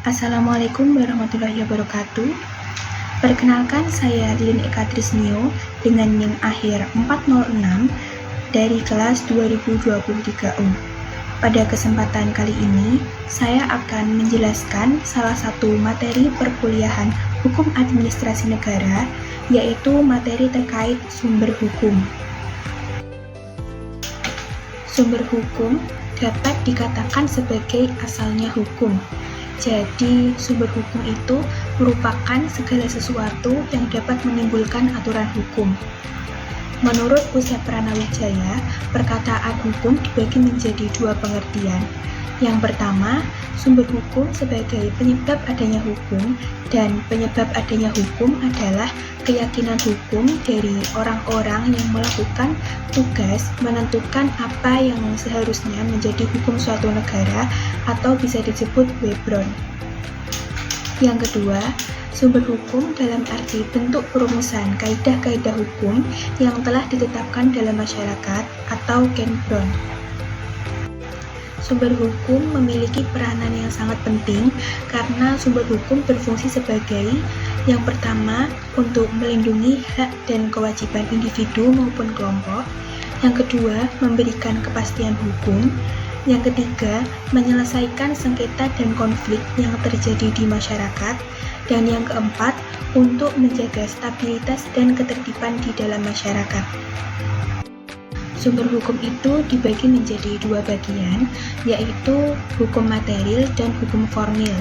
Assalamualaikum warahmatullahi wabarakatuh. Perkenalkan, saya Lilin Eka Trisnio dengan NIM akhir 406 dari kelas 2023U. Pada kesempatan kali ini, saya akan menjelaskan salah satu materi perkuliahan Hukum Administrasi Negara, yaitu materi terkait sumber hukum. Sumber hukum dapat dikatakan sebagai asalnya hukum. Jadi, sumber hukum itu merupakan segala sesuatu yang dapat menimbulkan aturan hukum. Menurut Pusat Pranawijaya, perkataan hukum dibagi menjadi dua pengertian. Yang pertama, sumber hukum sebagai penyebab adanya hukum, dan penyebab adanya hukum adalah keyakinan hukum dari orang-orang yang melakukan tugas menentukan apa yang seharusnya menjadi hukum suatu negara atau bisa disebut background. Yang kedua, sumber hukum dalam arti bentuk perumusan kaidah-kaidah hukum yang telah ditetapkan dalam masyarakat atau canon. Sumber hukum memiliki peranan yang sangat penting karena sumber hukum berfungsi sebagai yang pertama, untuk melindungi hak dan kewajiban individu maupun kelompok. Yang kedua, memberikan kepastian hukum. Yang ketiga, menyelesaikan sengketa dan konflik yang terjadi di masyarakat. Dan yang keempat, untuk menjaga stabilitas dan ketertiban di dalam masyarakat. Sumber hukum itu dibagi menjadi dua bagian, yaitu hukum material dan hukum formil.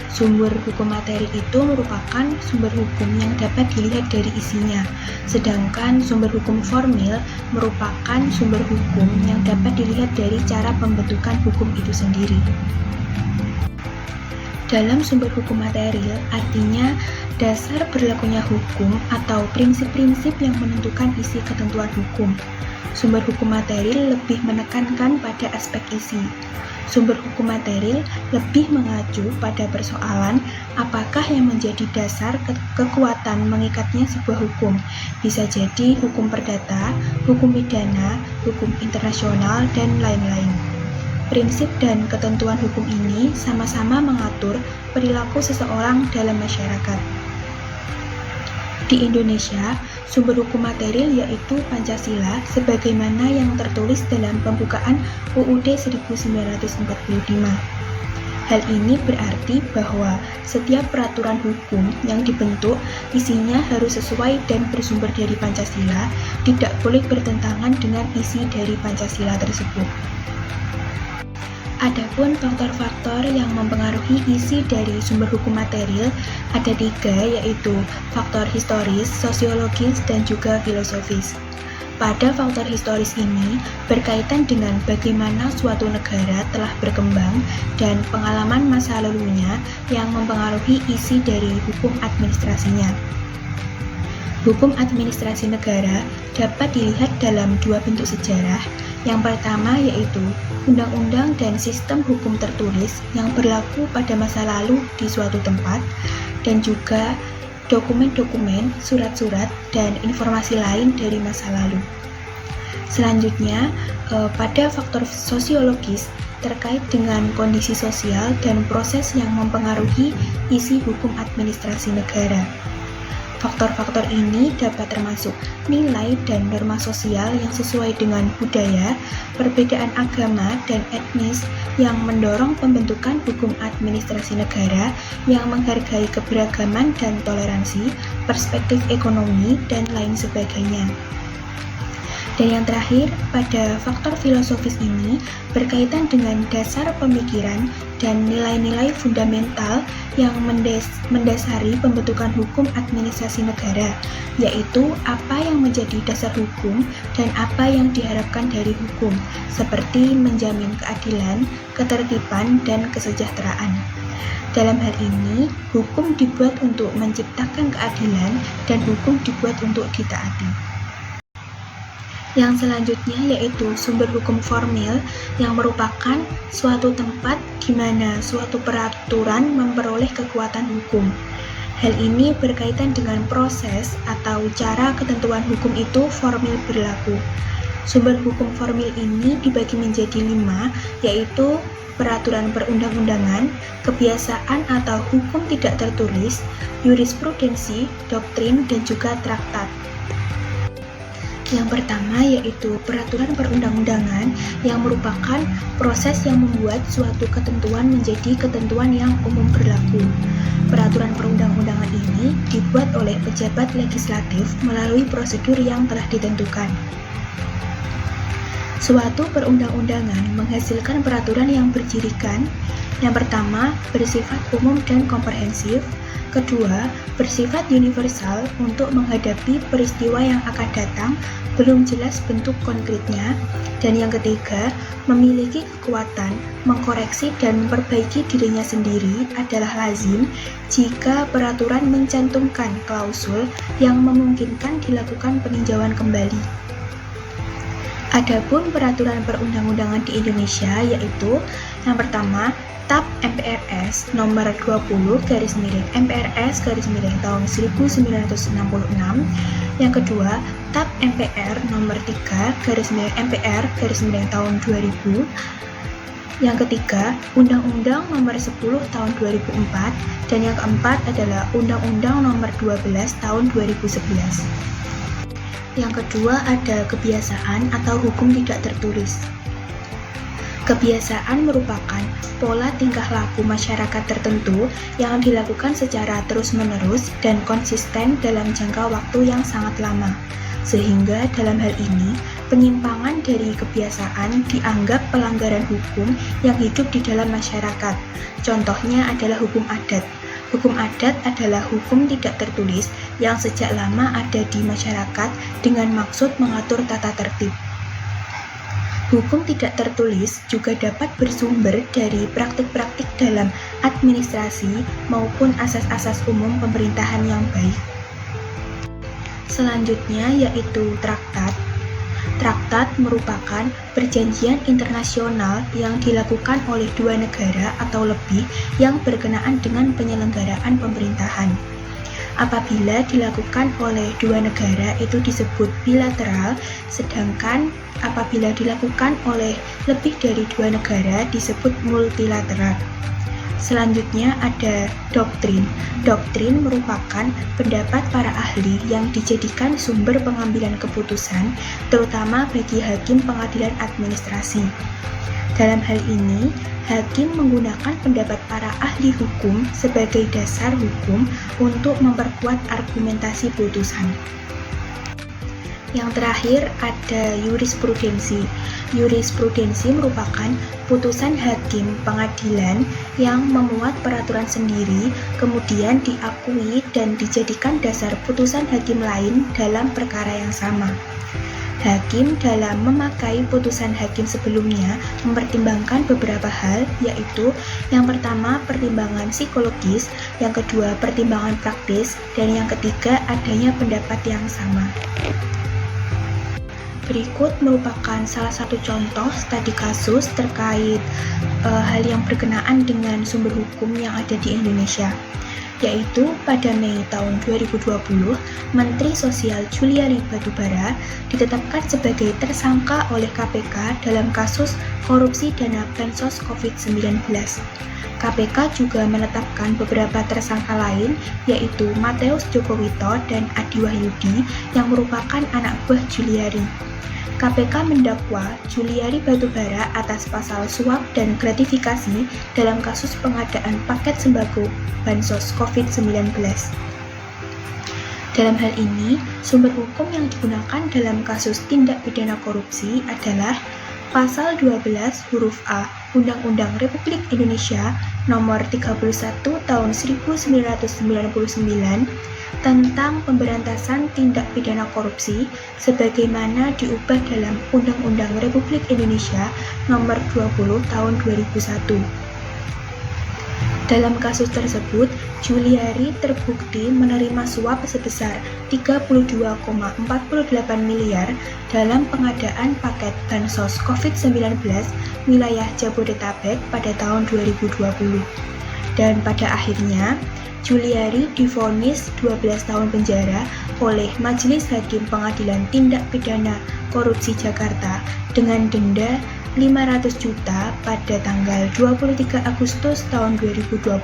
Sumber hukum material itu merupakan sumber hukum yang dapat dilihat dari isinya, sedangkan sumber hukum formil merupakan sumber hukum yang dapat dilihat dari cara pembentukan hukum itu sendiri. Dalam sumber hukum material, artinya dasar berlakunya hukum atau prinsip-prinsip yang menentukan isi ketentuan hukum. Sumber hukum material lebih menekankan pada aspek isi. Sumber hukum material lebih mengacu pada persoalan apakah yang menjadi dasar kekuatan mengikatnya sebuah hukum. Bisa jadi hukum perdata, hukum pidana, hukum internasional, dan lain-lain. Prinsip dan ketentuan hukum ini sama-sama mengatur perilaku seseorang dalam masyarakat. Di Indonesia, sumber hukum material yaitu Pancasila sebagaimana yang tertulis dalam pembukaan UUD 1945. Hal ini berarti bahwa setiap peraturan hukum yang dibentuk isinya harus sesuai dan bersumber dari Pancasila, tidak boleh bertentangan dengan isi dari Pancasila tersebut. Adapun faktor-faktor yang mempengaruhi isi dari sumber hukum material ada tiga, yaitu faktor historis, sosiologis, dan juga filosofis. Pada faktor historis ini berkaitan dengan bagaimana suatu negara telah berkembang dan pengalaman masa lalunya yang mempengaruhi isi dari hukum administrasinya. Hukum administrasi negara dapat dilihat dalam dua bentuk sejarah. Yang pertama yaitu undang-undang dan sistem hukum tertulis yang berlaku pada masa lalu di suatu tempat, dan juga dokumen-dokumen, surat-surat, dan informasi lain dari masa lalu. Selanjutnya, pada faktor sosiologis terkait dengan kondisi sosial dan proses yang mempengaruhi isi hukum administrasi negara. Faktor-faktor ini dapat termasuk nilai dan norma sosial yang sesuai dengan budaya, perbedaan agama, dan etnis yang mendorong pembentukan hukum administrasi negara yang menghargai keberagaman dan toleransi, perspektif ekonomi, dan lain sebagainya. Dan yang terakhir, pada faktor filosofis ini berkaitan dengan dasar pemikiran dan nilai-nilai fundamental yang mendasari pembentukan hukum administrasi negara, yaitu apa yang menjadi dasar hukum dan apa yang diharapkan dari hukum, seperti menjamin keadilan, ketertiban, dan kesejahteraan. Dalam hal ini, hukum dibuat untuk menciptakan keadilan dan hukum dibuat untuk ditaati. Yang selanjutnya yaitu sumber hukum formil yang merupakan suatu tempat di mana suatu peraturan memperoleh kekuatan hukum. Hal ini berkaitan dengan proses atau cara ketentuan hukum itu formil berlaku. Sumber hukum formil ini dibagi menjadi 5, yaitu peraturan perundang-undangan, kebiasaan atau hukum tidak tertulis, jurisprudensi, doktrin, dan juga traktat. Yang pertama yaitu peraturan perundang-undangan yang merupakan proses yang membuat suatu ketentuan menjadi ketentuan yang umum berlaku. Peraturan perundang-undangan ini dibuat oleh pejabat legislatif melalui prosedur yang telah ditentukan. Suatu perundang-undangan menghasilkan peraturan yang berjirikan. Yang pertama, bersifat umum dan komprehensif. Kedua, bersifat universal untuk menghadapi peristiwa yang akan datang, belum jelas bentuk konkretnya. Dan yang ketiga, memiliki kekuatan mengkoreksi dan memperbaiki dirinya sendiri adalah lazim jika peraturan mencantumkan klausul yang memungkinkan dilakukan peninjauan kembali. Adapun peraturan perundang-undangan di Indonesia yaitu yang pertama, TAP MPRS nomor 20/MPRS tahun 1966. Yang kedua, TAP MPR nomor 3/MPR tahun 2000. Yang ketiga, Undang-Undang nomor 10 tahun 2004. Dan yang keempat adalah Undang-Undang nomor 12 tahun 2011. Yang kedua ada kebiasaan atau hukum tidak tertulis. Kebiasaan merupakan pola tingkah laku masyarakat tertentu yang dilakukan secara terus-menerus dan konsisten dalam jangka waktu yang sangat lama. Sehingga dalam hal ini, penyimpangan dari kebiasaan dianggap pelanggaran hukum yang hidup di dalam masyarakat. Contohnya adalah hukum adat. Hukum adat adalah hukum tidak tertulis yang sejak lama ada di masyarakat dengan maksud mengatur tata tertib. Hukum tidak tertulis juga dapat bersumber dari praktik-praktik dalam administrasi maupun asas-asas umum pemerintahan yang baik. Selanjutnya yaitu traktat. Traktat merupakan perjanjian internasional yang dilakukan oleh dua negara atau lebih yang berkenaan dengan penyelenggaraan pemerintahan. Apabila dilakukan oleh dua negara itu disebut bilateral, sedangkan apabila dilakukan oleh lebih dari dua negara disebut multilateral. Selanjutnya ada doktrin. Doktrin merupakan pendapat para ahli yang dijadikan sumber pengambilan keputusan, terutama bagi hakim pengadilan administrasi. Dalam hal ini, hakim menggunakan pendapat para ahli hukum sebagai dasar hukum untuk memperkuat argumentasi putusan. Yang terakhir ada jurisprudensi. Jurisprudensi merupakan putusan hakim pengadilan yang memuat peraturan sendiri, kemudian diakui dan dijadikan dasar putusan hakim lain dalam perkara yang sama. Hakim dalam memakai putusan hakim sebelumnya mempertimbangkan beberapa hal, yaitu yang pertama pertimbangan psikologis, yang kedua pertimbangan praktis, dan yang ketiga adanya pendapat yang sama. Berikut merupakan salah satu contoh studi kasus terkait hal yang berkenaan dengan sumber hukum yang ada di Indonesia, yaitu pada Mei tahun 2020, Menteri Sosial Juliari Batubara ditetapkan sebagai tersangka oleh KPK dalam kasus korupsi dana Bansos COVID-19. KPK juga menetapkan beberapa tersangka lain, yaitu Mateus Jokowito dan Adi Wahyudi yang merupakan anak buah Juliari. KPK mendakwa Juliari Batubara atas pasal suap dan gratifikasi dalam kasus pengadaan paket sembako Bansos COVID-19. Dalam hal ini, sumber hukum yang digunakan dalam kasus tindak pidana korupsi adalah Pasal 12 huruf A Undang-Undang Republik Indonesia Nomor 31 Tahun 1999 tentang pemberantasan tindak pidana korupsi sebagaimana diubah dalam Undang-Undang Republik Indonesia Nomor 20 Tahun 2001. Dalam kasus tersebut, Juliari terbukti menerima suap sebesar 32,48 miliar dalam pengadaan paket Bansos COVID-19 wilayah Jabodetabek pada tahun 2020. Dan pada akhirnya, Juliari divonis 12 tahun penjara oleh Majelis Hakim Pengadilan Tindak Pidana Korupsi Jakarta dengan denda 500 juta pada tanggal 23 Agustus tahun 2021.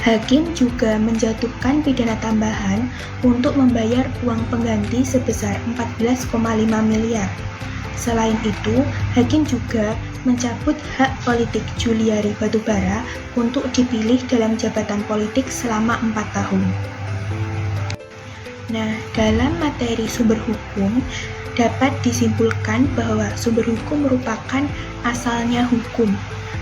Hakim juga menjatuhkan pidana tambahan untuk membayar uang pengganti sebesar 14,5 miliar. Selain itu, Hakim juga mencabut hak politik Juliari Batubara untuk dipilih dalam jabatan politik selama 4 tahun. Nah, dalam materi sumber hukum, dapat disimpulkan bahwa sumber hukum merupakan asalnya hukum.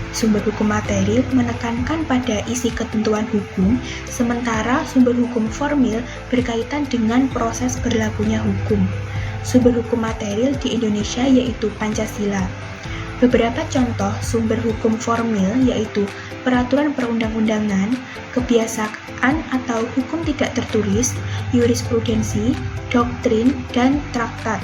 Sumber hukum material menekankan pada isi ketentuan hukum, sementara sumber hukum formil berkaitan dengan proses berlakunya hukum. Sumber hukum material di Indonesia yaitu Pancasila. Beberapa contoh sumber hukum formil yaitu peraturan perundang-undangan, kebiasaan atau hukum tidak tertulis, jurisprudensi, doktrin, dan traktat.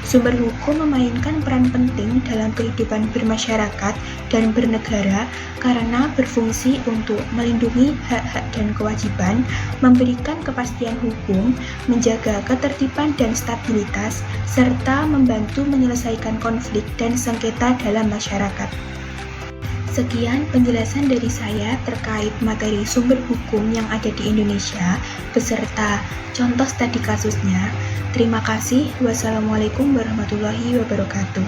Sumber hukum memainkan peran penting dalam kehidupan bermasyarakat dan bernegara karena berfungsi untuk melindungi hak-hak dan kewajiban, memberikan kepastian hukum, menjaga ketertiban dan stabilitas, serta membantu menyelesaikan konflik dan sengketa dalam masyarakat. Sekian penjelasan dari saya terkait materi sumber hukum yang ada di Indonesia beserta contoh studi kasusnya. Terima kasih. Wassalamualaikum warahmatullahi wabarakatuh.